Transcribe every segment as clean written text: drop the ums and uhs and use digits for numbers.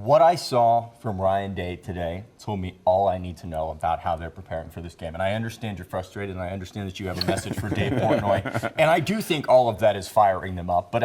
What I saw from Ryan Day today told me all I need to know about how they're preparing for this game. And I understand you're frustrated, and I understand that you have a message for Dave Portnoy. And I do think all of that is firing them up. But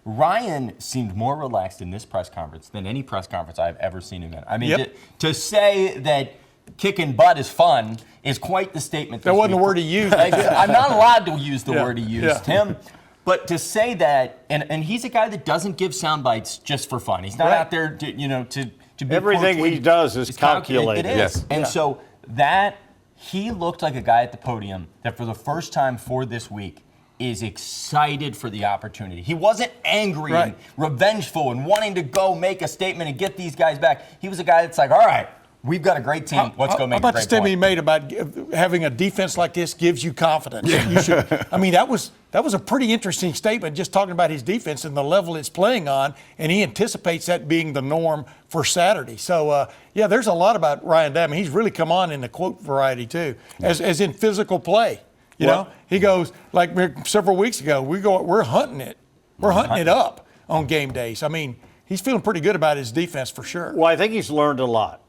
Ryan seemed more relaxed in this press conference than any press conference I've ever seen him in. I mean, to say that kicking butt is fun is quite the statement. That wasn't the word he used. I'm not allowed to use the word he used, Tim. But to say that, and he's a guy that doesn't give sound bites just for fun. He's not out there, to be everything he does is calculated. It is. Yes. And so that he looked like a guy at the podium that for the first time for this week is excited for the opportunity. He wasn't angry and revengeful and wanting to go make a statement and get these guys back. He was a guy that's like, all right, we've got a great team. Let's go make a great point. How about the statement he made about having a defense like this gives you confidence? Yeah. You should. I mean, that was a pretty interesting statement, just talking about his defense and the level it's playing on, and he anticipates that being the norm for Saturday. So, there's a lot about Ryan Day. I mean, he's really come on in the quote variety, too, as in physical play. You know, he goes, like several weeks ago, we're hunting it. We're hunting it up on game days. I mean, he's feeling pretty good about his defense for sure. Well, I think he's learned a lot.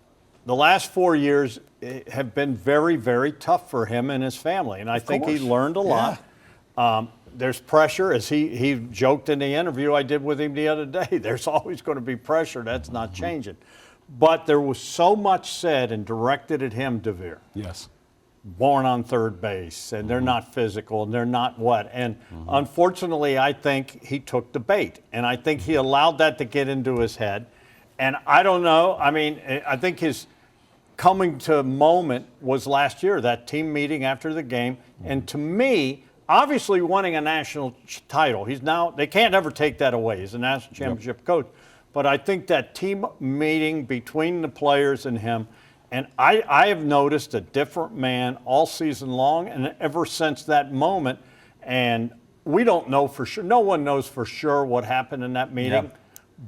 The last 4 years have been very, very tough for him and his family, and I think he learned a lot. There's pressure, as he joked in the interview I did with him the other day. There's always going to be pressure. That's not changing. But there was so much said and directed at him, DeVier. Yes. Born on third base, and they're not physical, and they're not what. And unfortunately, I think he took the bait, and I think he allowed that to get into his head. And I don't know. I mean, I think his coming to moment was last year, that team meeting after the game. And to me, obviously winning a national title, they can't ever take that away. He's a national championship coach. But I think that team meeting between the players and him, and I have noticed a different man all season long and ever since that moment. And we don't know for sure. No one knows for sure what happened in that meeting.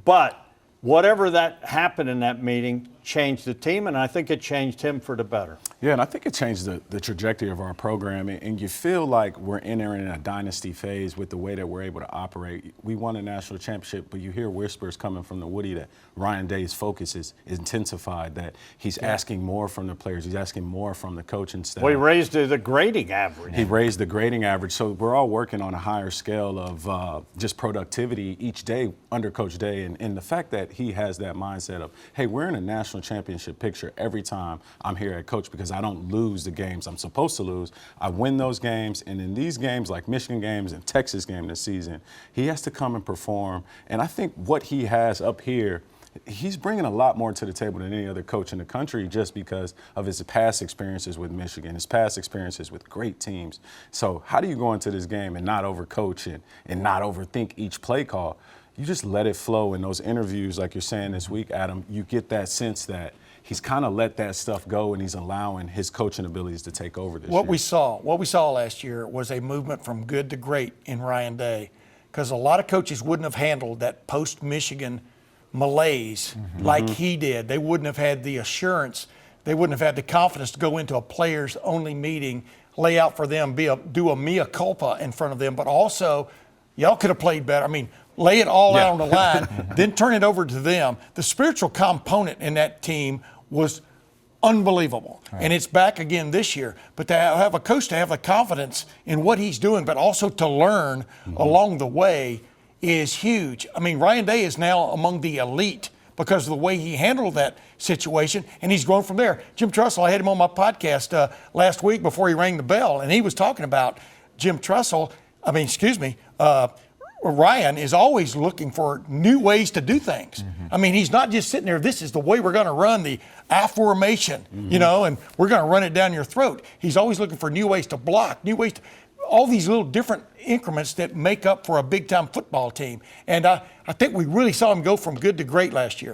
But whatever that happened in that meeting changed the team, and I think it changed him for the better. Yeah, and I think it changed the trajectory of our program, and you feel like we're entering a dynasty phase with the way that we're able to operate. We won a national championship, but you hear whispers coming from the Woody that Ryan Day's focus is intensified, that he's asking more from the players, he's asking more from the coaching staff. Well, he raised the grading average. He raised the grading average, so we're all working on a higher scale of just productivity each day under Coach Day, and the fact that he has that mindset of, hey, we're in a national championship picture every time I'm here at Coach, because I don't lose the games I'm supposed to lose. I win those games, and in these games like Michigan games and Texas game this season, he has to come and perform. And I think what he has up here, he's bringing a lot more to the table than any other coach in the country, just because of his past experiences with Michigan, his past experiences with great teams. So how do you go into this game and not overcoach and not overthink each play call? You just let it flow. In those interviews, like you're saying this week, Adam, you get that sense that he's kind of let that stuff go, and he's allowing his coaching abilities to take over this year. What we saw last year was a movement from good to great in Ryan Day, because a lot of coaches wouldn't have handled that post-Michigan malaise like he did. They wouldn't have had the assurance. They wouldn't have had the confidence to go into a players-only meeting, lay out for them, do a mea culpa in front of them, but also y'all could have played better. I mean, lay it all out on the line, then turn it over to them. The spiritual component in that team was unbelievable. And it's back again this year. But to have a coach to have the confidence in what he's doing, but also to learn along the way is huge. I mean, Ryan Day is now among the elite because of the way he handled that situation, and he's grown from there. Jim Trussell, I had him on my podcast last week before he rang the bell, and he was talking about Ryan is always looking for new ways to do things. I mean, he's not just sitting there, this is the way we're going to run the I formation, and we're going to run it down your throat. He's always looking for new ways to block, all these little different increments that make up for a big-time football team. And I think we really saw him go from good to great last year.